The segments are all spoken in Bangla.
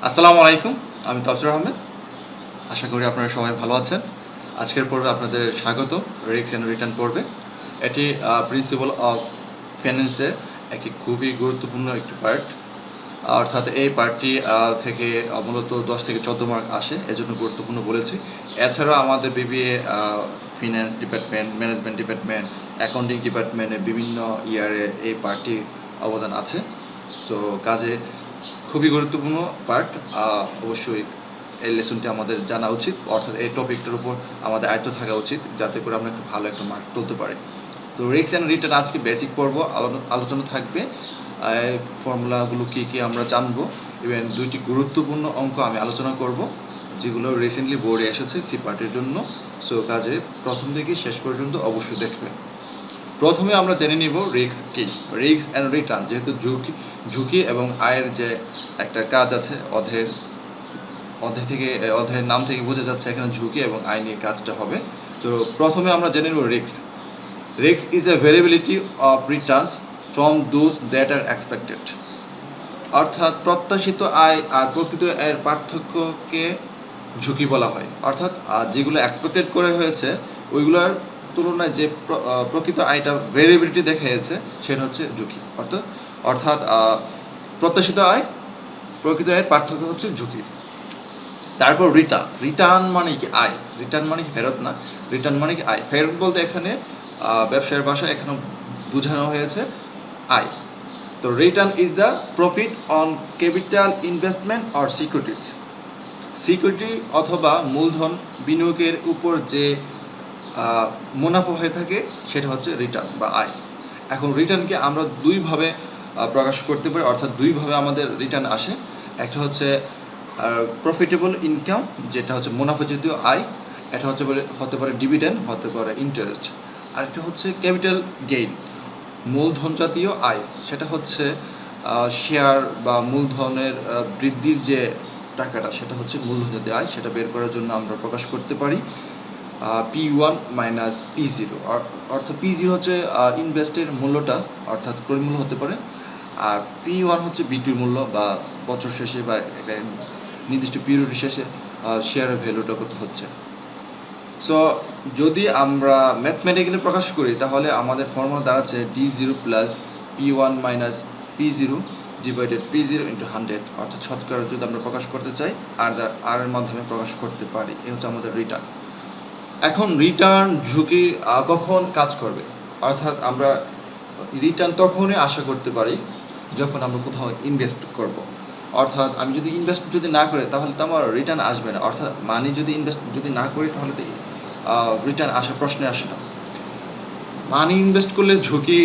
আসসালামু আলাইকুম, আমি তাফসীর আহমেদ। আশা করি আপনারা সবাই ভালো আছেন। আজকের পর্বে আপনাদের স্বাগত। রিস্ক অ্যান্ড রিটার্ন পর্বে। এটি প্রিন্সিপাল অফ ফাইন্যান্সের একটি খুবই গুরুত্বপূর্ণ একটি পার্ট। অর্থাৎ এই পার্টটি থেকে মূলত 10 থেকে 14 মার্ক আসে, এজন্য গুরুত্বপূর্ণ বলেছি। এছাড়াও আমাদের BBA finance department, management department, accounting ডিপার্টমেন্টে বিভিন্ন ইয়ারে এই পার্টটি অবদান আছে। সো কাজে খুবই গুরুত্বপূর্ণ পার্ট। অবশ্যই এই লেসনটি আমাদের জানা উচিত, অর্থাৎ এই টপিকটার উপর আমাদের আয়ত্ত থাকা উচিত, যাতে করে আমরা একটু ভালো একটা মার্ক তুলতে পারি। তো রিস্ক অ্যান্ড রিটার্ন আজকে বেসিক পর্ব আলোচনা থাকবে। ফর্মুলাগুলো কী কী আমরা জানবো, ইভেন দুইটি গুরুত্বপূর্ণ অঙ্ক আমি আলোচনা করব, যেগুলো রিসেন্টলি বোর্ডে এসেছে সি পার্টির জন্য। সো কাজে প্রথম থেকে শেষ পর্যন্ত অবশ্যই দেখবেন। প্রথমে আমরা জেনে নিব রিস্ক কী। রিস্ক অ্যান্ড রিটার্ন, যেহেতু ঝুঁকি এবং আয়ের যে একটা কাজ আছে, অধ্যায়ের নাম থেকে বোঝা যাচ্ছে এখানে ঝুঁকি এবং আয় নিয়ে কাজটা হবে। তো প্রথমে আমরা জেনে নেব risk. Risk is a variability of returns from those that are expected. অর্থাৎ প্রত্যাশিত আয় আর প্রকৃত আয়ের পার্থক্যকে ঝুঁকি বলা হয়। অর্থাৎ যেগুলো এক্সপেক্টেড করে হয়েছে ওইগুলোর তুলনায় যে প্রকৃত আয়টা ভেরিয়েবিলিটি দেখা যাচ্ছে সেটা হচ্ছে ঝুঁকি। অর্থাৎ প্রত্যাশিত আয় প্রকৃত আয়ের পার্থক্য হচ্ছে ঝুঁকি। তারপর রিটার্ন মানে কি আয়, রিটার্ন মানে কি ফেরত না, রিটার্ন মানে কি আয়। ফেরত বলতে এখানে ব্যবসায়ের ভাষায় এখানে বোঝানো হয়েছে আয়। তো return is the profit on capital investment or security অথবা মূলধন বিনিয়োগের উপর যে মুনাফা হয়ে থাকে সেটা হচ্ছে রিটার্ন বা আয়। এখন রিটার্নকে আমরা দুইভাবে প্রকাশ করতে পারি, অর্থাৎ দুইভাবে আমাদের রিটার্ন আসে। একটা হচ্ছে প্রফিটেবল ইনকাম, যেটা হচ্ছে মুনাফাজাতীয় আয়, এটা হতে পারে ডিভিডেন্ড, হতে পারে ইন্টারেস্ট। আরেকটা হচ্ছে ক্যাপিটাল গেইন, মূলধন জাতীয় আয়, সেটা হচ্ছে শেয়ার বা মূলধনের বৃদ্ধির যে টাকাটা, সেটা হচ্ছে মূলধন জাতীয় আয়। সেটা বের করার জন্য আমরা প্রকাশ করতে পারি P1 মাইনাস P0। অর্থাৎ P0 হচ্ছে ইনভেস্টের মূল্যটা, অর্থাৎ ক্রয় মূল্য হতে পারে, আর P1 হচ্ছে বিক্রির মূল্য বা বছর শেষে বা একটা নির্দিষ্ট পিরিয়ড শেষে শেয়ারের ভ্যালুটা কত হচ্ছে। সো যদি আমরা ম্যাথমেটিক্যালি প্রকাশ করি তাহলে আমাদের ফর্মুলা দাঁড়াচ্ছে D0 plus P1 minus P0 divided P0 into 100। অর্থাৎ শতকরা যদি আমরা প্রকাশ করতে চাই আর এর মাধ্যমে প্রকাশ করতে পারি। এ হচ্ছে আমাদের রিটার্ন। এখন রিটার্ন ঝুঁকি কখন কাজ করবে, অর্থাৎ আমরা রিটার্ন তখনই আশা করতে পারি যখন আমরা কোথাও ইনভেস্ট করব। অর্থাৎ আমি যদি ইনভেস্ট না করি তাহলে তো আমার রিটার্ন আসবে না। অর্থাৎ মানি যদি ইনভেস্ট না করি তাহলে তো রিটার্ন আসার প্রশ্নে আসে না। মানি ইনভেস্ট করলে ঝুঁকি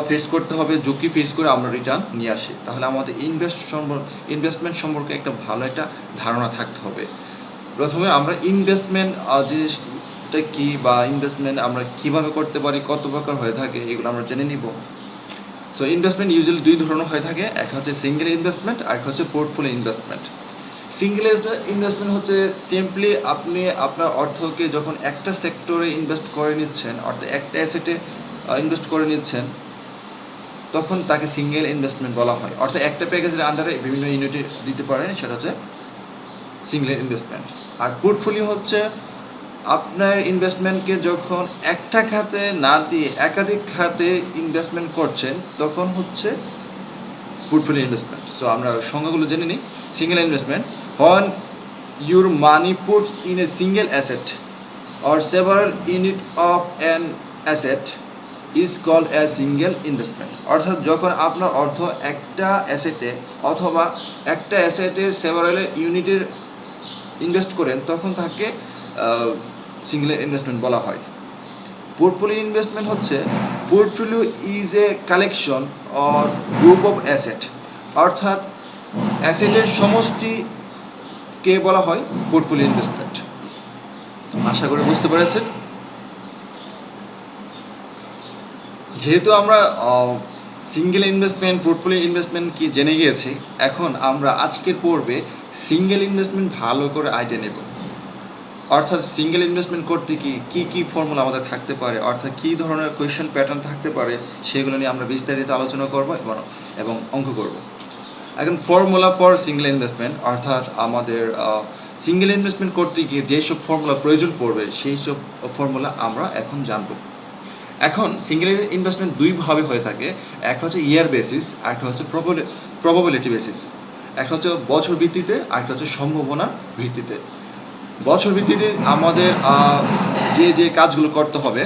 ফেস করতে হবে, ঝুঁকি ফেস করে আমরা রিটার্ন নিয়ে আসি। তাহলে আমাদের ইনভেস্টমেন্ট সম্পর্কে একটা ভালো একটা ধারণা থাকতে হবে। প্রথমে আমরা ইনভেস্টমেন্ট জিনিসটা কী বা ইনভেস্টমেন্ট আমরা কীভাবে করতে পারি, কত প্রকার হয়ে থাকে, এগুলো আমরা জেনে নিব। সো ইনভেস্টমেন্ট ইউজুয়ালি দুই ধরনের হয়ে থাকে, একটা হচ্ছে সিঙ্গেল ইনভেস্টমেন্ট আর একটা হচ্ছে পোর্টফোলিও ইনভেস্টমেন্ট। সিঙ্গেল ইনভেস্টমেন্ট হচ্ছে সিম্পলি আপনি আপনার অর্থকে যখন একটা সেক্টরে ইনভেস্ট করে নিচ্ছেন, অর্থাৎ একটা অ্যাসেটে ইনভেস্ট করে নিচ্ছেন, তখন তাকে সিঙ্গেল ইনভেস্টমেন্ট বলা হয়। অর্থাৎ একটা প্যাকেজের আন্ডারে বিভিন্ন ইউনিটে দিতে পারেন, সেটা হচ্ছে সিঙ্গেল ইনভেস্টমেন্ট। আর পোর্টফোলিও হচ্ছে আপনার ইনভেস্টমেন্টকে যখন একটা খাতে না দিয়ে একাধিক খাতে ইনভেস্টমেন্ট করছেন তখন হচ্ছে পোর্টফোলিও ইনভেস্টমেন্ট। সো আমরা সংজ্ঞাগুলো জেনে নিই। Single investment, when your money puts in a single asset or several unit of an asset is called a single investment। অর্থাৎ যখন আপনার অর্থ একটা অ্যাসেটে অথবা একটা অ্যাসেটের সেভারাল ইউনিটের ইনভেস্ট করেন তখন তাকে সিঙ্গেল ইনভেস্টমেন্ট বলা হয়। পোর্টফোলিও ইনভেস্টমেন্ট হচ্ছে portfolio is a collection or group of asset. অর্থাৎ অ্যাসেটের সমষ্টিকে বলা হয় পোর্টফোলিও ইনভেস্টমেন্ট। আশা করি বুঝতে পেরেছেন। যেহেতু আমরা সিঙ্গেল ইনভেস্টমেন্ট, পোর্টফোলিও ইনভেস্টমেন্ট কি জেনে গিয়েছি, এখন আমরা আজকের পর্বে সিঙ্গেল ইনভেস্টমেন্ট ভালো করে আইডিয়া নেব। অর্থাৎ সিঙ্গেল ইনভেস্টমেন্ট করতে কী ফর্মুলা আমাদের থাকতে পারে, অর্থাৎ কী ধরনের কোয়েশ্চেন প্যাটার্ন থাকতে পারে, সেগুলো নিয়ে আমরা বিস্তারিত আলোচনা করব এবং অঙ্ক করব। এখন ফর্মুলা ফর সিঙ্গেল ইনভেস্টমেন্ট, অর্থাৎ আমাদের সিঙ্গেল ইনভেস্টমেন্ট করতে গিয়ে যেসব ফর্মুলা প্রয়োজন পড়বে সেই সব ফর্মুলা আমরা এখন জানব। এখন সিঙ্গেল ইনভেস্টমেন্ট দুইভাবে হয়ে থাকে, একটা হচ্ছে ইয়ার বেসিস, আরেকটা হচ্ছে প্রবাবিলিটি বেসিস। একটা হচ্ছে বছর ভিত্তিতে, আরেকটা হচ্ছে সম্ভাবনার ভিত্তিতে। বছর ভিত্তিতে আমাদের যে কাজগুলো করতে হবে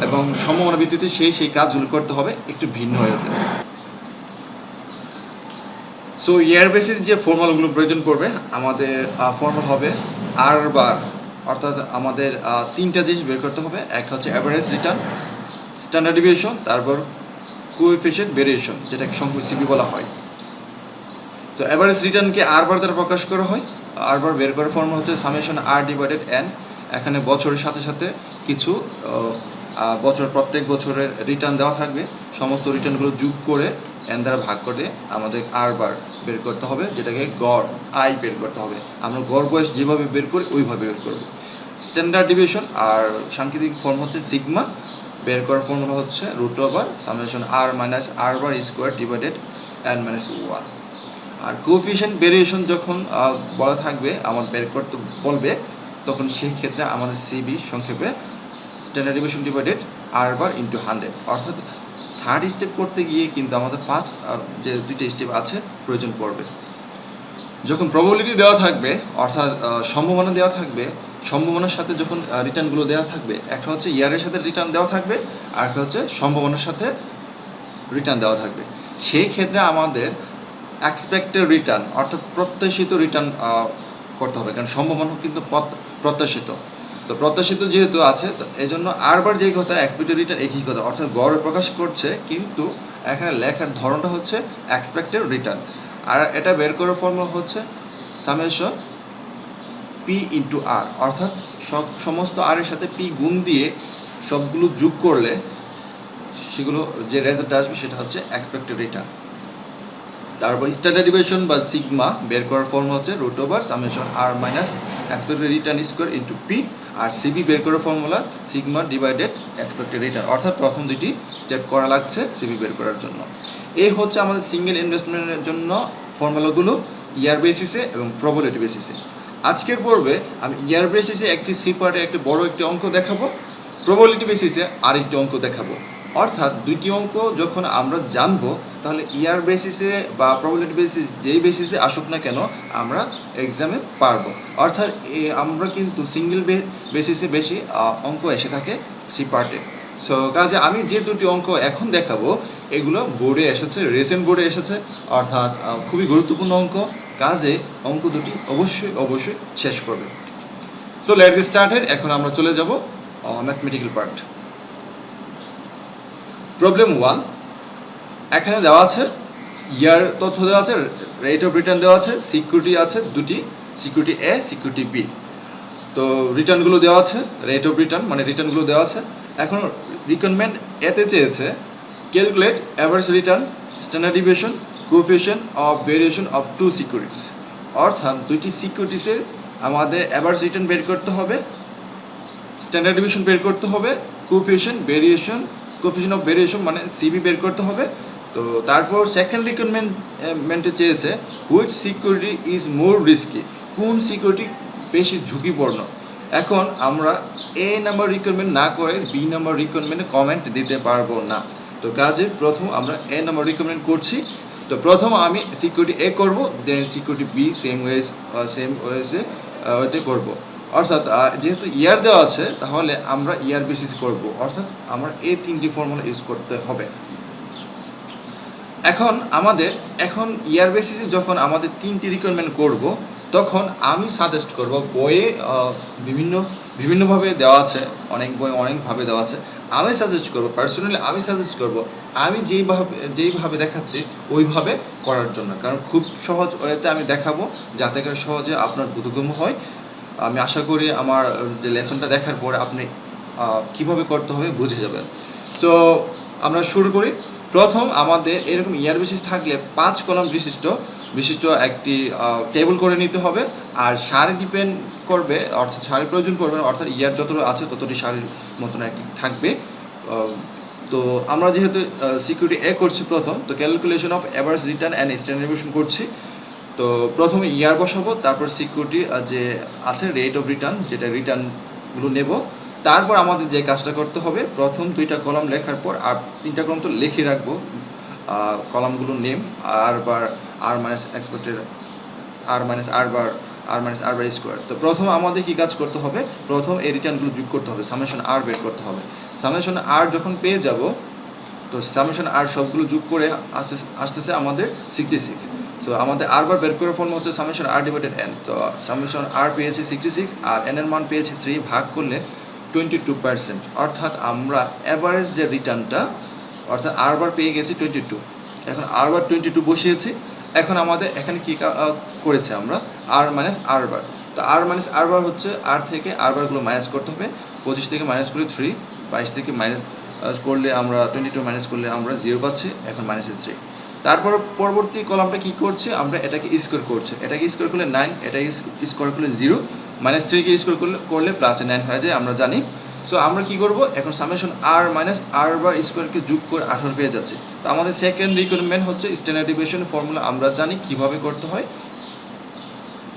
এবং সম্ভাবনা ভিত্তিতে সেই কাজগুলো করতে হবে একটু ভিন্ন হয়ে থাকে। সো ইয়ার বেসিস যে ফর্মুলাগুলো প্রয়োজন পড়বে, আমাদের ফর্মুলা হবে আর বার, অর্থাৎ আমাদের তিনটা জিনিস বের করতে হবে। একটা হচ্ছে অ্যাভারেজ রিটার্ন, স্ট্যান্ডার্ড ডেভিয়েশন, তারপর কোএফিশিয়েন্ট ভেরিয়েশন, যেটাকে সংক্ষেপে সিবি বলা হয়। তো অ্যাভারেজ রিটার্নকে আর বার দ্বারা প্রকাশ করা হয়। আর বার বের করার ফর্মুলা হচ্ছে সামেশন আর ডিভাইডেড এন। এখানে বছরের সাথে সাথে কিছু প্রত্যেক বছরের রিটার্ন দেওয়া থাকবে, সমস্ত রিটার্নগুলো যোগ করে এন দ্বারা ভাগ করে আমাদের আর বার বের করতে হবে, যেটাকে গড় আই বের করতে হবে। আমরা গড় বয়স যেভাবে বের করি ওইভাবে বের করব। স্ট্যান্ডার্ড ডিভিয়েশন আর সাংকেতিক ফর্ম হচ্ছে সিগমা, বের করার ফর্মুলা হচ্ছে root over summation R minus R bar square divided N minus 1। আর কোএফিশিয়েন্ট ভেরিয়েশন যখন বলা থাকবে আমার বের করতে বলবে, তখন সেই ক্ষেত্রে আমাদের সিবি সংক্ষেপে স্ট্যান্ডার্ড ডেভিয়েশন ডিভাইডেড আর বার ইন্টু 100। অর্থাৎ থার্ড স্টেপ করতে গিয়ে কিন্তু আমাদের ফার্স্ট যে দুইটা স্টেপ আছে প্রয়োজন পড়বে। যখন প্রবাবিলিটি দেওয়া থাকবে, অর্থাৎ সম্ভাবনা দেওয়া থাকবে, সম্ভাবনার সাথে যখন রিটার্নগুলো দেওয়া থাকবে, একটা হচ্ছে ইয়ারের সাথে রিটার্ন দেওয়া থাকবে, আর একটা হচ্ছে সম্ভাবনার সাথে রিটার্ন দেওয়া থাকবে। সেই ক্ষেত্রে আমাদের এক্সপেক্টেড রিটার্ন, অর্থাৎ প্রত্যাশিত রিটার্ন করতে হবে, কারণ সম্ভাবনা কিন্তু প্রত্যাশিত। তো প্রত্যাশিত যেহেতু আছে, তো এই জন্য আরবার যেই কথা এক্সপেক্টেড রিটার্ন একই কথা, অর্থাৎ গড় প্রকাশ করছে, কিন্তু এখানে লেখার ধরনটা হচ্ছে এক্সপেক্টেড রিটার্ন। আর এটা বের করার ফর্মুলা হচ্ছে সামেশন পি ইন্টু আর, অর্থাৎ সমস্ত আর এর সাথে পি গুণ দিয়ে সবগুলো যোগ করলে সেগুলো যে রেজাল্ট আসবে সেটা হচ্ছে এক্সপেক্টেড রিটার্ন। তারপর স্ট্যান্ডার্ড ডেভিয়েশন বা সিগমা বের করার ফর্মুলা হচ্ছে root over summation R minus expected return square into P. আর সিবি বের করার formula sigma divided expected return, অর্থাৎ প্রথম দুটি স্টেপ করা লাগছে সিবি বের করার জন্য। এই হচ্ছে আমাদের সিঙ্গেল ইনভেস্টমেন্টের জন্য ফর্মুলাগুলো ইয়ার বেসিসে এবং প্রবাবিলিটি বেসিসে। আজকের পর্বে আমি ইয়ার বেসিসে একটি সি পার্টে একটি বড় একটি অঙ্ক দেখাবো, প্রবাবিলিটি বেসিসে আরেকটি অঙ্ক দেখাবো। অর্থাৎ দুইটি অঙ্ক যখন আমরা জানবো, তাহলে ইয়ার বেসিসে বা প্রবাবিলিটি বেসিস যেই বেসিসে আসুক না কেন আমরা এক্সামে পারবো। অর্থাৎ আমরা কিন্তু সিঙ্গেল বেসিসে বেশি অঙ্ক এসে থাকে সি পার্টে। সো কাজে আমি যে দুটি অঙ্ক এখন দেখাবো এগুলো বোর্ডে এসেছে, রিসেন্ট বোর্ডে এসেছে, অর্থাৎ খুবই গুরুত্বপূর্ণ অঙ্ক। কাজে অঙ্ক দুটি অবশ্যই শেষ করবে। So let's get started. এখন আমরা চলে যাব ম্যাথমেটিক্যাল পার্ট। প্রবলেম 1, এখানে দেওয়া আছে ইয়ার তথ্য দেওয়া আছে, রেট অফ রিটার্ন দেওয়া আছে, সিকিউরিটি আছে দুটি, সিকিউরিটি এ, সিকিউরিটি বি। তো রিটার্নগুলো দেওয়া আছে, রেট অফ রিটার্ন মানে রিটার্নগুলো দেওয়া আছে। এখন রিকোয়ারমেন্ট এতে চেয়েছে calculate average return, standard deviation, coefficient of variation of two securities. অর্থাৎ দুইটি সিকিউরিটিসের আমাদের অ্যাভারেজ রিটার্ন বের করতে হবে, স্ট্যান্ডার্ড ডেভিয়েশন বের করতে হবে, কোএফিশিয়েন্ট অফ ভেরিয়েশন মানে সিবি বের করতে হবে। তো তারপর সেকেন্ড রিকোয়ারমেন্টে চেয়েছে which security is more risky, কোন সিকিউরিটি বেশি ঝুঁকিপূর্ণ। এখন আমরা এ নাম্বার রিকোয়ারমেন্ট না করে বি নাম্বার রিকোয়ারমেন্টে কমেন্ট দিতে পারবো না। তো কাজে প্রথম আমরা এ নাম্বার রিকমেন্ড করছি। তো প্রথম আমি সিকিউরিটি এ করব, দেন সিকিউরিটি বি সেম ওয়েতে করব। অর্থাৎ যেহেতু ইয়ার দেওয়া আছে তাহলে আমরা ইয়ার বেসিস করব, অর্থাৎ আমরা এই তিনটি ফর্মুলা ইউজ করতে হবে। এখন ইয়ার বেসিসে যখন আমাদের তিনটি রিকোয়ারমেন্ট করব, তখন আমি সাজেস্ট করব, বইয়ে বিভিন্নভাবে দেওয়া আছে, অনেক বই অনেকভাবে দেওয়া আছে। পার্সোনালি আমি সাজেস্ট করব আমি যেইভাবে দেখাচ্ছি ওইভাবে করার জন্য, কারণ খুব সহজ ওয়েতে আমি দেখাবো যাতে করে সহজে আপনার বোধগম্য হয়। আমি আশা করি আমার যে লেসনটা দেখার পরে আপনি কিভাবে করতে হবে বুঝে যাবেন। সো আমরা শুরু করি। প্রথম আমাদের এরকম ইয়ার বেসিস থাকলে 5 কলাম বিশিষ্ট একটি টেবিল করে নিতে হবে। আর সারি ডিপেন্ড করবে, অর্থাৎ সারি প্রয়োজন পড়বে, অর্থাৎ ইয়ার যতটা আছে ততটি সারির মতন একটি থাকবে। তো আমরা যেহেতু সিকিউরিটি এ করছি প্রথম, তো calculation of average return and standard deviation করছি। তো প্রথমে ইয়ার বসাবো, তারপর সিকিউরিটি যে আছে রেট অফ রিটার্ন, যেটা রিটার্নগুলো নেব। তারপর আমাদের যে কাজটা করতে হবে, প্রথম 2টা কলাম লেখার পর আর 3টা কলাম তো লিখে রাখবো, কলামগুলো নেম আর বার আর মাইনাস এক্সপেক্টেড আর মাইনাস আর বার স্কোয়ার। তো প্রথম আমাদের কি কাজ করতে হবে, প্রথম এই রিটার্নগুলো যোগ করতে হবে, সামেশন আর বের করতে হবে। সামেশন আর যখন পেয়ে যাব, তো সামেশন আর সবগুলো যোগ করে আসতেছে আমাদের 66। সো আমাদের আর বার বের করার ফর্ম হচ্ছে সামেশন আর ডিভাইডেড এন। তো সামেশন আর পেয়েছি 66 আর এন এর মান পেয়েছি 3, ভাগ করলে 22%। অর্থাৎ আমরা অ্যাভারেজ যে রিটার্নটা, অর্থাৎ আর বার পেয়ে গেছি 22। এখন আর বার 22 বসিয়েছি। এখন আমাদের এখানে কী করেছে আমরা আর মাইনাস আর বার। তো আর মাইনাস আর বার হচ্ছে আর থেকে আর বারগুলো মাইনাস করতে হবে। 25 থেকে মাইনাস করে 3, 22 থেকে মাইনাস করলে আমরা 22 মাইনাস করলে আমরা 0 পাচ্ছি, এখন মাইনাসে 3। তারপর পরবর্তী কলামটা কী করছে, আমরা এটাকে স্কোয়ার করছে, এটাকে স্কোয়ার করলে 9, এটাকে স্কোয়ার করলে 0, -3কে স্কোয়ার করলে প্লাসে 9 হয়ে যায়, আমরা জানি। সো আমরা কী করবো, এখন সামেশন আর মাইনাস আর বার স্কোয়ারকে যোগ করে 18 পেয়ে যাচ্ছে। তো আমাদের সেকেন্ড রিকোয়ারমেন্ট হচ্ছে স্ট্যান্ডার্ড ডেভিয়েশন ফর্মুলা আমরা জানি কীভাবে করতে হয়,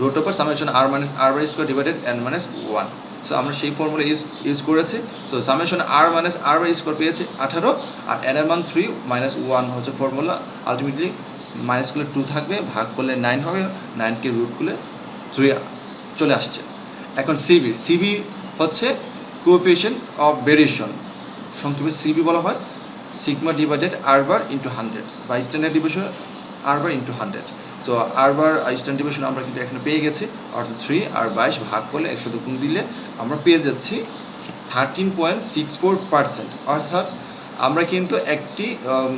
root over summation R minus R bar square divided N minus 1। So আমরা সেই ফর্মুলা ইউজ করেছি। So summation R minus R bar square পেয়েছি 18, আর এন এর মান 3 -1 হচ্ছে ফর্মুলা। আলটিমেটলি মাইনাস করলে 2 থাকবে, ভাগ করলে 9 হবে, 9কে রুট করলে 3 চলে আসছে। এখন সিবি হচ্ছে কোএফিশিয়েন্ট অফ ভেরিয়েশন, সংক্ষেপে সিবি বলা হয়, সিগমা ডিভাইডেড আর বার ইন্টু 100 বা স্ট্যান্ডার্ড ডিভিশন আর বার ইন্টু 100। সো আর বার স্ট্যান্ডার্ড ডিভিশন আমরা কিন্তু এখানে পেয়ে গেছি, অর্থাৎ 3 আর 22 ভাগ করলে 100 গুণ দিলে আমরা পেয়ে যাচ্ছি 13.64%। অর্থাৎ আমরা কিন্তু একটি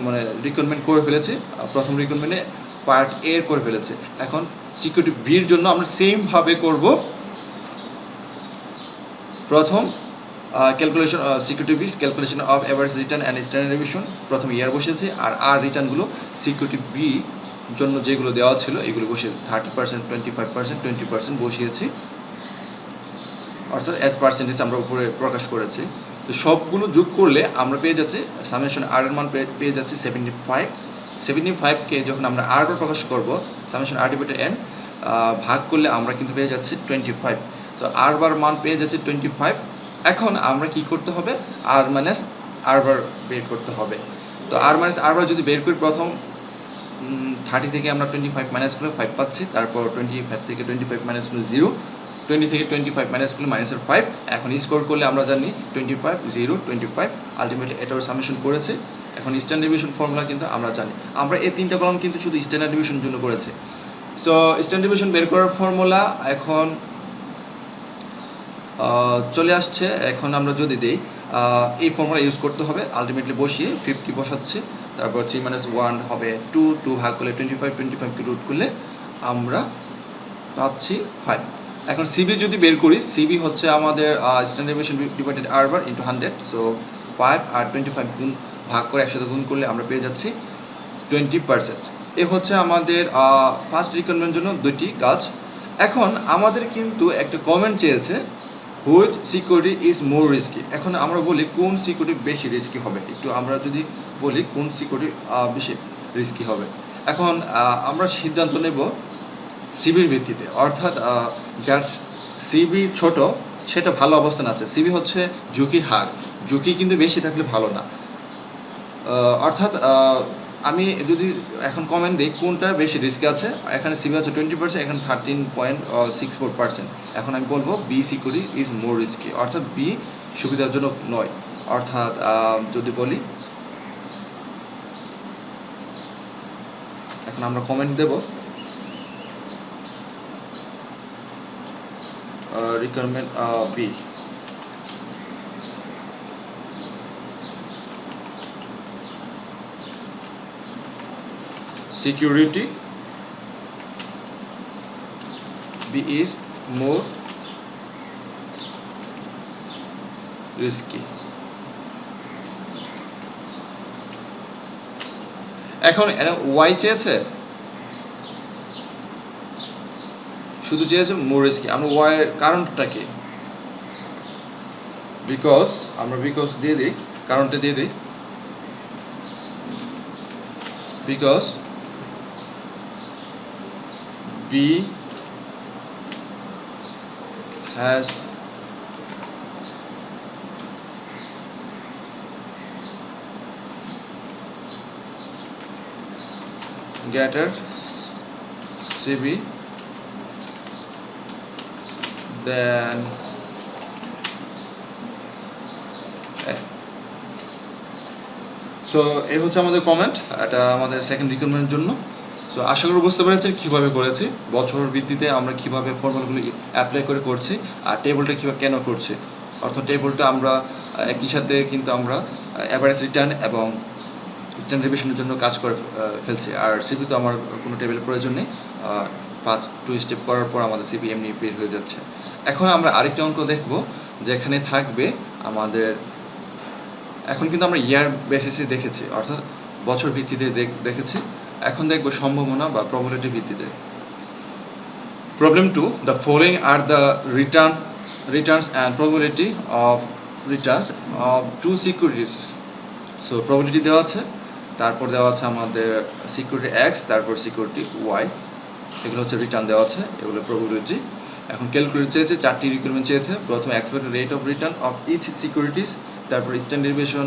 মানে রিকোয়ারমেন্ট করে ফেলেছি, প্রথম রিকোয়ারমেন্টে পার্ট এ করে ফেলেছি। এখন সিকিউরিটি বির জন্য আমরা সেমভাবে করব। প্রথম ক্যালকুলেশন সিকিউরিটি বিস calculation of average return and standard deviation, প্রথম ইয়ার বসেছি, আর রিটার্নগুলো সিকিউরিটি বি জন্য যেগুলো দেওয়া ছিল এগুলো বসে 30%, 25%, 20% বসিয়েছি, অর্থাৎ এস পার্সেন্টেজ আমরা উপরে প্রকাশ করেছি। তো সবগুলো যোগ করলে আমরা পেয়ে যাচ্ছি সামেশন আর এর মান পেয়ে যাচ্ছি 75। 75কে যখন আমরা আর বার প্রকাশ করব, সামেশন আর ডিভাইডেড এন ভাগ করলে আমরা কিন্তু পেয়ে যাচ্ছি 25। সো আর বার মান পেয়ে যাচ্ছে 25। এখন আমরা কি করতে হবে, আর মাইনাস আর বার বের করতে হবে। তো আর মাইনাস আর বার যদি বের করি, প্রথম 30 থেকে আমরা 25 মাইনাস করলে 5 পাচ্ছি, তারপর 25 থেকে 25 মাইনাস করলে 0, 20 থেকে 25 মাইনাস করলে মাইনাসের 5। এখন স্কোর করলে আমরা জানি 25, 0, 25, আলটিমেটলি এটাও সামেশন করেছে। এখন স্ট্যান্ডার্ড ডেভিয়েশন ফর্মুলা কিন্তু আমরা জানি, আমরা এই 3টা কলাম কিন্তু শুধু স্ট্যান্ডার্ড ডেভিয়েশনের জন্য করেছে। সো স্ট্যান্ডার্ড ডেভিয়েশন বের করার ফর্মুলা এখন চলে আসছে। এখন আমরা যদি দিই, এই ফর্মুলা ইউজ করতে হবে, আলটিমেটলি বসিয়ে 50 বসাচ্ছি, তারপর 3 - 1 হবে 2 ভাগ করলে 25কে রুট করলে আমরা পাচ্ছি 5। এখন সিবি যদি বের করি, সিবি হচ্ছে আমাদের স্ট্যান্ডার্ড ডেভিয়েশন ডিভাইডেড আর বার ইন্টু 100। সো 5 আর 25 গুণ ভাগ করে 100 গুণ করলে আমরা পেয়ে যাচ্ছি 20%। এ হচ্ছে আমাদের ফার্স্ট রিকোয়ারমেন্টের জন্য 2টি কাজ। এখন আমাদের কিন্তু একটা কমেন্ট চেয়েছে, which security is more risky. এখন আমরা বলি কোন সিকিউরিটি বেশি রিস্কি হবে, একটু আমরা যদি বলি কোন সিকিউরিটি বেশি রিস্কি হবে। এখন আমরা সিদ্ধান্ত নেব সিবির ভিত্তিতে, অর্থাৎ যার সিবি ছোট সেটা ভালো অবস্থান আছে। সিবি হচ্ছে ঝুঁকির হার, ঝুঁকি কিন্তু বেশি থাকলে ভালো না। অর্থাৎ আমি যদি এখন কমেন্ট দিই কোনটা বেশি রিস্কে আছে, এখানে সিবি আছে 20%, এখানে 13.64%। এখন আমি বলবো B security is more risky, অর্থাৎ বি সুবিধাজনক নয়। অর্থাৎ যদি বলি, এখন আমরা কমেন্ট দেব requirement B. Security B is more risky. এখন ওয়াই চেয়েছে, শুধু চেয়েছে মোর রিস্কি। আমরা ওয়াইয়ের কারণটা কি, বিকজ আমরা বিকজ দিয়ে দিই, কারণটা দিয়ে দিই। because B has greater CB than A. So এই হচ্ছে আমাদের কমেন্ট, এটা আমাদের সেকেন্ড রিকোয়ারমেন্টের জন্য। সো আশা করি বুঝতে পেরেছেন কীভাবে করেছি, বছর ভিত্তিতে আমরা কীভাবে ফর্মুলাগুলি অ্যাপ্লাই করে করছি, আর টেবলটা কীভাবে কেন করছি। অর্থাৎ টেবলটা আমরা একই সাথে কিন্তু আমরা অ্যাভারেজ রিটার্ন এবং স্ট্যান্ডার্ড ডেভিয়েশনের জন্য কাজ করে ফেলছি। আর সিপি তো আমার কোনো টেবিলের প্রয়োজন নেই, ফার্স্ট 2 স্টেপ করার পর আমাদের সিপি এমনি বের হয়ে যাচ্ছে। এখন আমরা আরেকটা অঙ্ক দেখব, যেখানে থাকবে আমাদের, এখন কিন্তু আমরা ইয়ার বেসিসে দেখেছি, অর্থাৎ বছর ভিত্তিতে দেখেছি। এখন দেখব সম্ভাবনা বা প্রবাবিলিটি ভিত্তিতে। Problem 2, the following are the Returns and probability of Returns of 2 securities. So probability দেওয়া আছে, তারপর দেওয়া আছে আমাদের সিকিউরিটি এক্স, তারপর সিকিউরিটি ওয়াই, এগুলো হচ্ছে রিটার্ন দেওয়া আছে, এগুলো প্রবাবিলিটি। এখন ক্যালকুলেট চেয়েছে, 4টি রিকোয়ারমেন্ট চেয়েছে। প্রথমে expected rate of return of each securities, তারপর standard deviation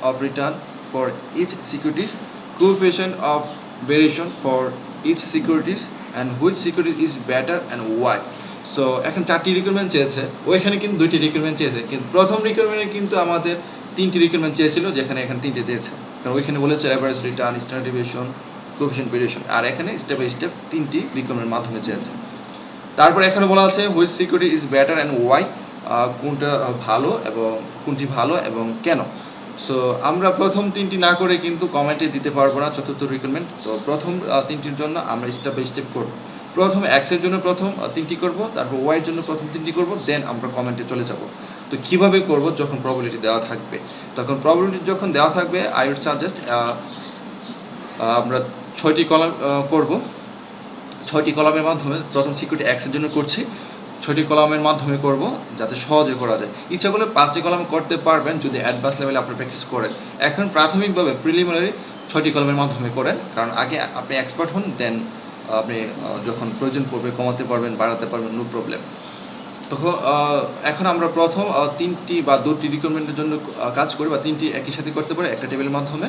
of return for each securities, coefficient of variation for each securities, and which security is better and why. So এখন 4টি রিকোয়ারমেন্ট চেয়েছে, ওইখানে কিন্তু 2টি রিকোয়ারমেন্ট চেয়েছে, কিন্তু প্রথম রিকোয়ারমেন্টে কিন্তু আমাদের 3টি রিকোয়ারমেন্ট চেয়েছিল, যেখানে এখানে 3টে চেয়েছে, কারণ ওইখানে বলেছে average return, standard deviation, coefficient variation, আর এখানে স্টেপ বাই স্টেপ 3টি রিকোয়ারমেন্টের মাধ্যমে চেয়েছে। তারপর এখানে বলা আছে which security is better and why, কোনটা ভালো এবং কোনটি ভালো এবং কেন। সো আমরা প্রথম 3টি না করে কিন্তু কমেন্টে দিতে পারবো না চতুর্থ রিকোয়ারমেন্ট। তো প্রথম 3টির জন্য আমরা স্টেপ বাই স্টেপ করব। প্রথম এক্সের জন্য প্রথম 3টি করব, তারপর ওয়াইয়ের জন্য প্রথম 3টি করব, দেন আমরা কমেন্টে চলে যাব। তো কীভাবে করব, যখন প্রবাবিলিটি দেওয়া থাকবে, তখন প্রবাবিলিটি যখন দেওয়া থাকবে আই উড সাজেস্ট আমরা 6টি কলাম করব। 6টি কলামের মাধ্যমে প্রথম সিকিউরিটি এক্সের জন্য করছি, 6টি কলামের মাধ্যমে করব যাতে সহজে করা যায়। ইচ্ছা করলে 5টি কলাম করতে পারবেন যদি অ্যাডভান্স লেভেলে আপনি প্র্যাকটিস করেন। এখন প্রাথমিকভাবে প্রিলিমিনারি 6টি কলামের মাধ্যমে করেন, কারণ আগে আপনি এক্সপার্ট হন, দেন আপনি যখন প্রয়োজন পড়বে কমাতে পারবেন, বাড়াতে পারবেন, নো প্রবলেম। তখন এখন আমরা প্রথম 3টি বা 2টি রিকোয়ারমেন্টের জন্য কাজ করি, বা 3টি একই সাথে করতে পারি একটা টেবিলের মাধ্যমে।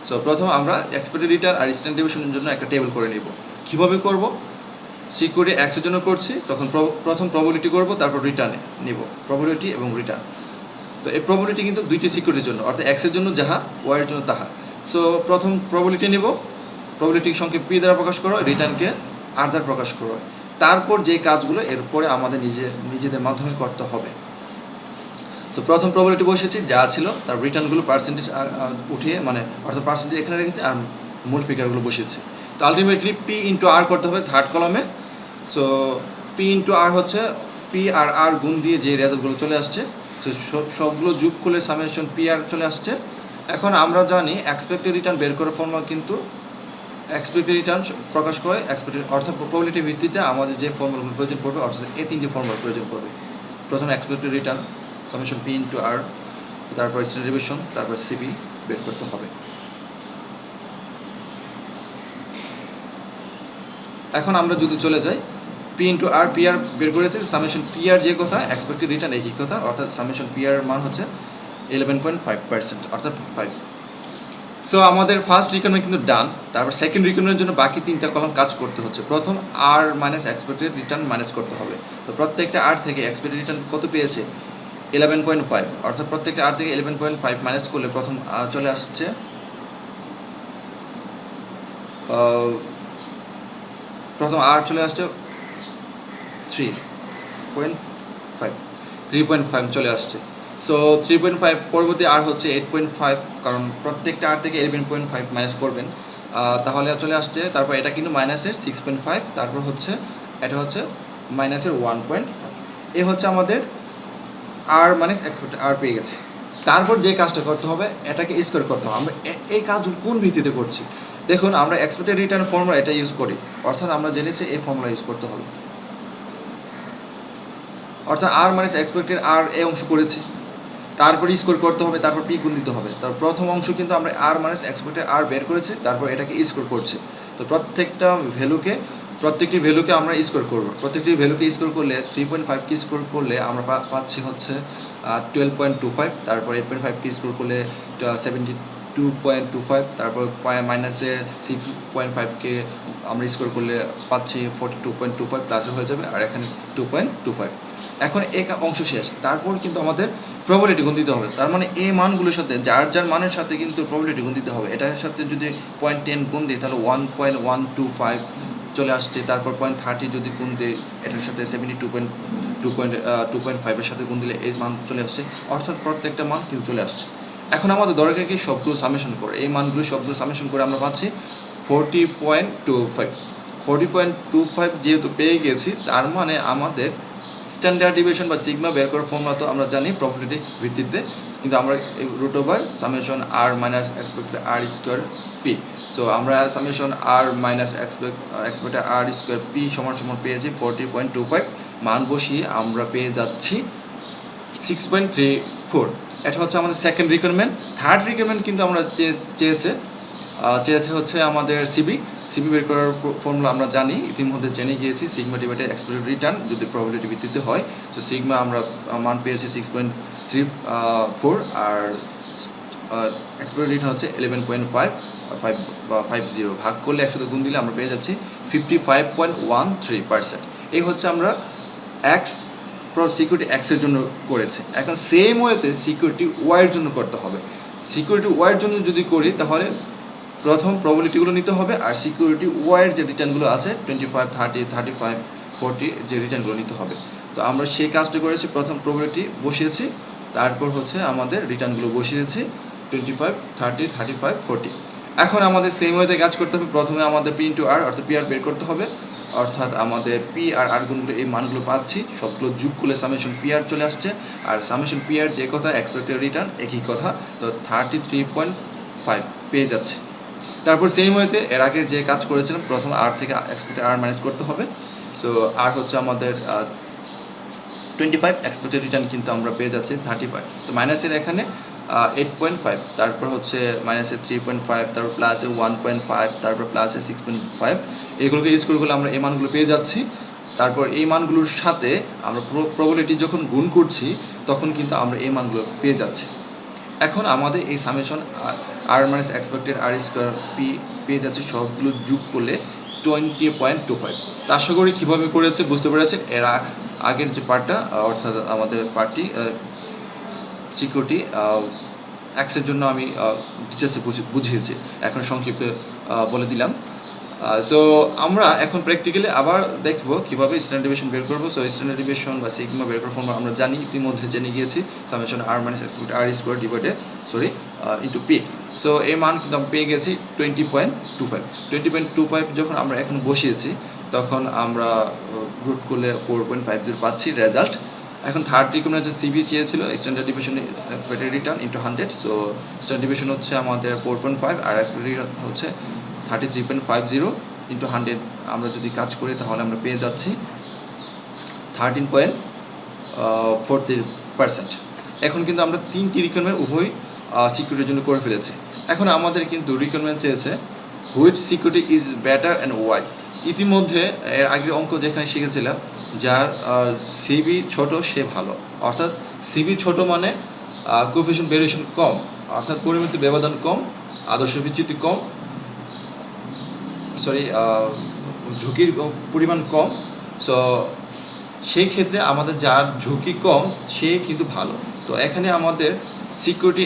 সো প্রথম আমরা এক্সপেক্টেড রিটার্ন আর স্ট্যান্ডার্ড ডেভিয়েশনের জন্য একটা টেবিল করে নিব। কীভাবে করব, সিকিউরিটি এক্সের জন্য করছি, তখন প্রথম প্রবাবিলিটি করব, তারপর রিটার্নে নিব, প্রবাবিলিটি এবং রিটার্ন। তো এই প্রবাবিলিটি কিন্তু 2টি সিকিউরিটির জন্য, অর্থাৎ এক্সের জন্য যাহা, ওয়াইয়ের জন্য তাহা। সো প্রথম প্রবাবিলিটি নিব, প্রবাবিলিটির সংখ্যা পি দ্বারা প্রকাশ করো, রিটার্নকে আর দ্বারা প্রকাশ করো। তারপর যে কাজগুলো এরপরে আমাদের নিজেদের মাধ্যমে করতে হবে। তো প্রথম প্রবাবিলিটি বসেছি যা ছিল, তার রিটার্নগুলো পার্সেন্টেজ উঠিয়ে, মানে অর্থাৎ পার্সেন্টেজ এখানে রেখেছি আর মূল ফিগারগুলো বসেছি। তো আলটিমেটলি পি ইন্টু আর করতে হবে থার্ড কলামে। সো পি ইন্টু আর হচ্ছে পি আর আর গুণ দিয়ে যে রেজাল্টগুলো চলে আসছে, সো সবগুলো যোগ করলে সামেশন পি আর চলে আসছে। এখন আমরা জানি এক্সপেক্টেড রিটার্ন বের করার ফর্মুলা কিন্তু এক্সপেক্টেড রিটার্ন প্রকাশ করে এক্সপেক্টেড, অর্থাৎ প্রবাবিলিটির ভিত্তিতে আমাদের যে ফর্মুলাগুলো প্রয়োজন পড়বে, অর্থাৎ এই 3টি ফর্মুলা প্রয়োজন পড়বে। প্রথম expected return, summation P into R, তারপর স্ট্যান্ডার্ড ডেভিয়েশন, তারপর সিপি বের করতে হবে। এখন আমরা যদি চলে যাই পি ইন্টু আর, পি আর বের করেছি, সামেশন পি আর যে কথা, এক্সপেক্টেড রিটার্ন একই কথা, অর্থাৎ সামেশন পি আর মান হচ্ছে 11.5%, অর্থাৎ 5। সো আমাদের ফার্স্ট রিকোয়ারমেন্ট কিন্তু ডান। তারপর সেকেন্ড রিকোয়ারমেন্টের জন্য বাকি 3টা কলাম কাজ করতে হচ্ছে। প্রথম আর মাইনাস এক্সপেক্টেড রিটার্ন মাইনাস করতে হবে। তো প্রত্যেকটা আর থেকে এক্সপেক্টেড রিটার্ন কত পেয়েছে, 11.5, অর্থাৎ প্রত্যেকটা আর থেকে 11.5 মাইনাস করলে প্রথম চলে আসছে প্রথম আর চলে আসছে 3.5 চলে আসছে। সো 3.5 পরবর্তী আর হচ্ছে 8.5, কারণ প্রত্যেকটা আর থেকে 11.5 মাইনাস করবেন, তাহলে চলে আসছে। তারপর এটা কিন্তু মাইনাসের 6.5, তারপর হচ্ছে এটা হচ্ছে মাইনাসের 1.5। এ হচ্ছে আমাদের আর মাইনাস এক্সপেক্টেড আর পেয়ে গেছে। তারপর যে কাজটা করতে হবে, এটাকে স্কোয়ার করতে হবে। আমরা এই কাজগুলো কোন ভিত্তিতে করছি দেখুন, আমরা এক্সপেক্টেড রিটার্ন ফর্মুলা এটা ইউজ করি, অর্থাৎ আমরা জেনেছি এই ফর্মুলা ইউজ করতে হবে। অর্থাৎ আর মাইনাস এক্সপেক্টেড আর এই অংশ করেছি, তারপর স্কোর করতে হবে, তারপর পি গুণ দিতে হবে। তার প্রথম অংশ কিন্তু আমরা আর মাইনাস এক্সপেক্টেড আর বের করেছি, তারপর এটাকে স্কোর করছি। তো প্রত্যেকটি ভ্যালুকে আমরা স্কোর করব। প্রত্যেকটি ভ্যালুকে স্কোর করলে 3.5 স্কোর করলে আমরা পাচ্ছি হচ্ছে 12.25, তারপর 8.5 স্কোর করলে 72.25, তারপর মাইনাসের 6.5 আমরা স্কোর করলে পাচ্ছি 42.25, প্লাসে হয়ে যাবে, আর এখানে 2.25। এখন এক অংশ শেষ, তারপর কিন্তু আমাদের প্রবাবিলিটি গুণ দিতে হবে। তার মানে এই মানগুলোর সাথে যার মানের সাথে কিন্তু প্রবাবিলিটি গুণ দিতে হবে। এটার সাথে যদি 0.10 গুণ দিই তাহলে 1.125 চলে আসছে, তারপর 0.30 যদি গুণ দিই এটার সাথে 72.25 সাথে গুণ দিলে এই মান চলে আসছে, অর্থাৎ প্রত্যেকটা মান কিন্তু চলে আসছে। এখন আমাদের দরকার কি সবগুলো সামেশন করে, এই মানগুলো সবগুলো সামেশন করে আমরা পাচ্ছি 40.25 যেহেতু পেয়ে গেছি, তার মানে আমাদের স্ট্যান্ডার্ড ডিভিয়েশন বা সিগমা বের করার ফর্মুলা তো আমরা জানি প্রবাবিলিটি ভিত্তিতে, কিন্তু আমরা √ summation R minus expected R square P. So আমরা summation R minus expected R square P সমান পেয়েছি 40.25। মান বসিয়ে আমরা পেয়ে যাচ্ছি 6.34। এটা হচ্ছে আমাদের সেকেন্ড রিকোয়ারমেন্ট। থার্ড রিকোয়ারমেন্ট কিন্তু আমরা চেয়েছে হচ্ছে আমাদের সিবি বের করার ফর্মুলা আমরা জানি, ইতিমধ্যে জেনে গিয়েছি, সিগমা ডিভাইডেড এক্সপেক্টেড রিটার্ন যদি প্রবাবিলিটি ভিত্তিতে হয়। সো সিগমা আমরা মান পেয়েছি 6.34, আর এক্সপেক্টেড রিটার্ন হচ্ছে 11.50। ভাগ করলে 100 গুণ দিলে আমরা পেয়ে যাচ্ছি 55.13%। এই হচ্ছে আমরা এক্স সিকিউরিটি এক্সের জন্য করেছে। এখন সেম ওয়েতে সিকিউরিটি ওয়াইয়ের জন্য করতে হবে। সিকিউরিটি ওয়াইয়ের জন্য যদি করি তাহলে প্রথম প্রবাবিলিটিগুলো নিতে হবে, আর সিকিউরিটি ওয়াইয়ের যে রিটার্নগুলো আছে 25, 30, 35, 40 যে রিটার্নগুলো নিতে হবে। তো আমরা সেই কাজটা করেছি, প্রথম প্রবাবিলিটি বসিয়েছি, তারপর হচ্ছে আমাদের রিটার্নগুলো বসিয়েছি 25, 30, 35, 40। এখন আমাদের সেম ওয়েতে কাজ করতে হবে। প্রথমে আমাদের পি ইন্টু আর অর্থাৎ পি আর বের করতে হবে, অর্থাৎ আমাদের পি আর আর গুণগুলো এই মানগুলো পাচ্ছি, সবগুলো যোগ করলে সামেশন পি আর চলে আসছে, আর সামেশন পি আর যে কথা এক্সপেক্টেড রিটার্ন একই কথা, তো 33.5 পেয়ে যাচ্ছে। তারপর সেম ওয়েতে এর আগের যে কাজ করেছিলাম, প্রথম আর থেকে এক্সপেক্টেড আর মাইনাস করতে হবে। সো আর হচ্ছে আমাদের 25, এক্সপেক্টেড রিটার্ন কিন্তু আমরা পেয়ে যাচ্ছি 35। তো মাইনাসের এখানে 8.5, তারপর হচ্ছে মাইনাসে 3.5, তারপর প্লাসে 1.5, তারপর প্লাসে 6.5। এগুলোকে স্কোর করলে আমরা এই মানগুলো পেয়ে যাচ্ছি। তারপর এই মানগুলোর সাথে আমরা প্রবাবিলিটি যখন গুণ করছি তখন কিন্তু আমরা এই মানগুলো পেয়ে যাচ্ছি। এখন আমাদের এই summation R minus expected R square P পেয়ে যাচ্ছে, সবগুলো যোগ করলে 20.25। তো আশা করি কীভাবে করেছে বুঝতে পেরেছেন। এর আগের যে পার্টটা, অর্থাৎ আমাদের পার্টটি সিকিউরিটি এক্সের জন্য আমি ডিটেলসে বুঝিয়েছি, এখন সংক্ষিপ্ত বলে দিলাম। সো আমরা এখন প্র্যাকটিক্যালি আবার দেখব কীভাবে স্ট্যান্ডার্ড ডিভিয়েশন বের করবো। সো স্ট্যান্ডার্ড ডিভিয়েশন বা সিগমা বের করার ফর্মুলা আমরা জানি, ইতিমধ্যে জেনে গিয়েছি, summation R minus expected R square divided into P. So এই মান কিন্তু আমরা পেয়ে গেছি 20.25 যখন আমরা এখন বসিয়েছি তখন আমরা রুট করলে 4.50 পাচ্ছি রেজাল্ট। এখন থার্ড রিকমেন্ড যে সিবি চেয়েছিল standard deviation expected return into 100। So standard deviation হচ্ছে আমাদের 4.5 আর এক্সপেক্টেড রিটার্ন হচ্ছে 33.50 ইন্টু 100। আমরা যদি কাজ করি তাহলে আমরা পেয়ে যাচ্ছি 13.40%। এখন কিন্তু আমরা 3টি রিকোয়ারমেন্ট উভয় সিকিউরিটির জন্য করে ফেলেছি। এখন আমাদের কিন্তু রিকোয়ারমেন্ট চেয়েছে which security is better and why. ইতিমধ্যে এর আগের অঙ্ক যেখানে শিখেছিলাম, যার সিবি ছোট সে ভালো, অর্থাৎ সিবি ছোট মানে কোএফিশিয়েন্ট ভেরিয়েশন কম, অর্থাৎ পরিমিত ব্যবধান কম, আদর্শ বিচ্যুতি কম, ঝুঁকির পরিমাণ কম। সো সেই ক্ষেত্রে আমাদের যার ঝুঁকি কম সে কিন্তু ভালো। তো এখানে আমাদের সিকিউরিটি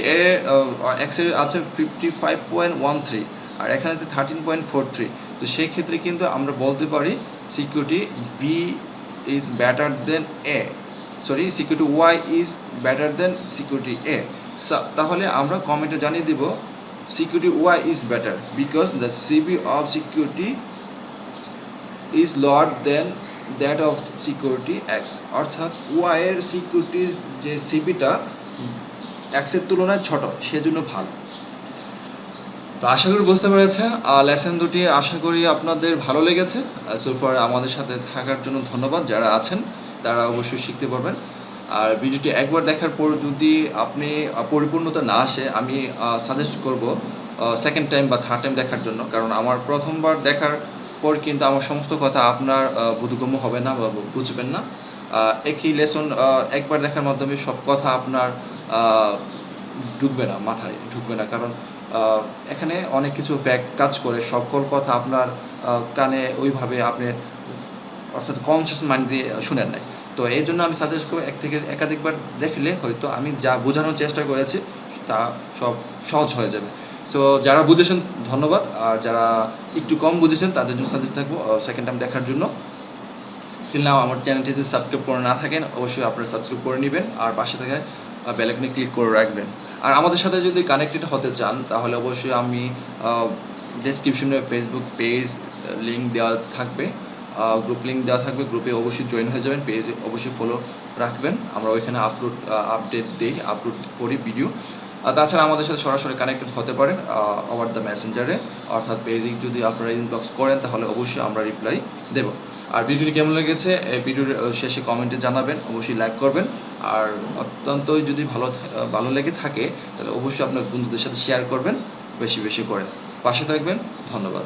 এক্সের আছে 55.13 আর এখানে আছে 13.43। তো সেই ক্ষেত্রে কিন্তু আমরা বলতে পারি security B is better than A, security Y is better than security A. তাহলে আমরা কমেন্টে জানিয়ে দিব security Y is better because the CB of security is lower than that of security X, অর্থাৎ Y এর সিকিউরিটির যে সিবিটা X এর তুলনায় ছোট, সেজন্য ভালো। তো আশা করি বুঝতে পেরেছেন। লেসন দুটি আশা করি আপনাদের ভালো লেগেছে। সো ফার আমাদের সাথে থাকার জন্য ধন্যবাদ। যারা আছেন তারা অবশ্যই শিখতে পারবেন। আর ভিডিওটি একবার দেখার পর যদি আপনি পরিপূর্ণতা না আসে, আমি সাজেস্ট করব সেকেন্ড টাইম বা থার্ড টাইম দেখার জন্য। কারণ আমার প্রথমবার দেখার পর কিন্তু আমার সমস্ত কথা আপনার বোধগম্য হবে না বা বুঝবেন না। একই লেসন একবার দেখার মাধ্যমে সব কথা আপনার ঢুকবে না, মাথায় ঢুকবে না। কারণ এখানে অনেক কিছু ফ্যাক্ট কাজ করে, সকল কথা আপনার কানে ওইভাবে আপনি অর্থাৎ কনসিয়াস মাইন্ড দিয়ে শুনেন নাই। তো এই জন্য আমি সাজেস্ট করব এক থেকে একাধিকবার দেখলে হয়তো আমি যা বোঝানোর চেষ্টা করেছি তা সব সহজ হয়ে যাবে। সো যারা বুঝেছেন ধন্যবাদ, আর যারা একটু কম বুঝেছেন তাদের জন্য সাজেস্ট থাকবো সেকেন্ড টাইম দেখার জন্য। স্টিল নাও আমার চ্যানেলটি যদি সাবস্ক্রাইব করে না থাকেন অবশ্যই আপনারা সাবস্ক্রাইব করে নেবেন, আর পাশে থাকা বেল আইকনে ক্লিক করে রাখবেন। আর আমাদের সাথে যদি কানেক্টেড হতে চান তাহলে অবশ্যই আমি ডেসক্রিপশনে ফেসবুক পেজ লিঙ্ক দেওয়া থাকবে, গ্রুপ লিঙ্ক দেওয়া থাকবে, গ্রুপে অবশ্যই জয়েন হয়ে যাবেন, পেজে অবশ্যই ফলো রাখবেন। আমরা ওইখানে আপডেট দিই, আপলোড করি ভিডিও। তাছাড়া আমাদের সাথে সরাসরি কানেক্টেড হতে পারেন ওভার দ্য মেসেঞ্জারে, অর্থাৎ পেজে যদি আপনারা ইনবক্স করেন তাহলে অবশ্যই আমরা রিপ্লাই দেব। আর ভিডিওটি কেমন লেগেছে এই ভিডিওর শেষে কমেন্টে জানাবেন, অবশ্যই লাইক করবেন। আর অত্যন্তই যদি ভালো লেগে থাকে তাহলে অবশ্যই আপনার বন্ধুদের সাথে শেয়ার করবেন বেশি বেশি করে। পাশে থাকবেন, ধন্যবাদ।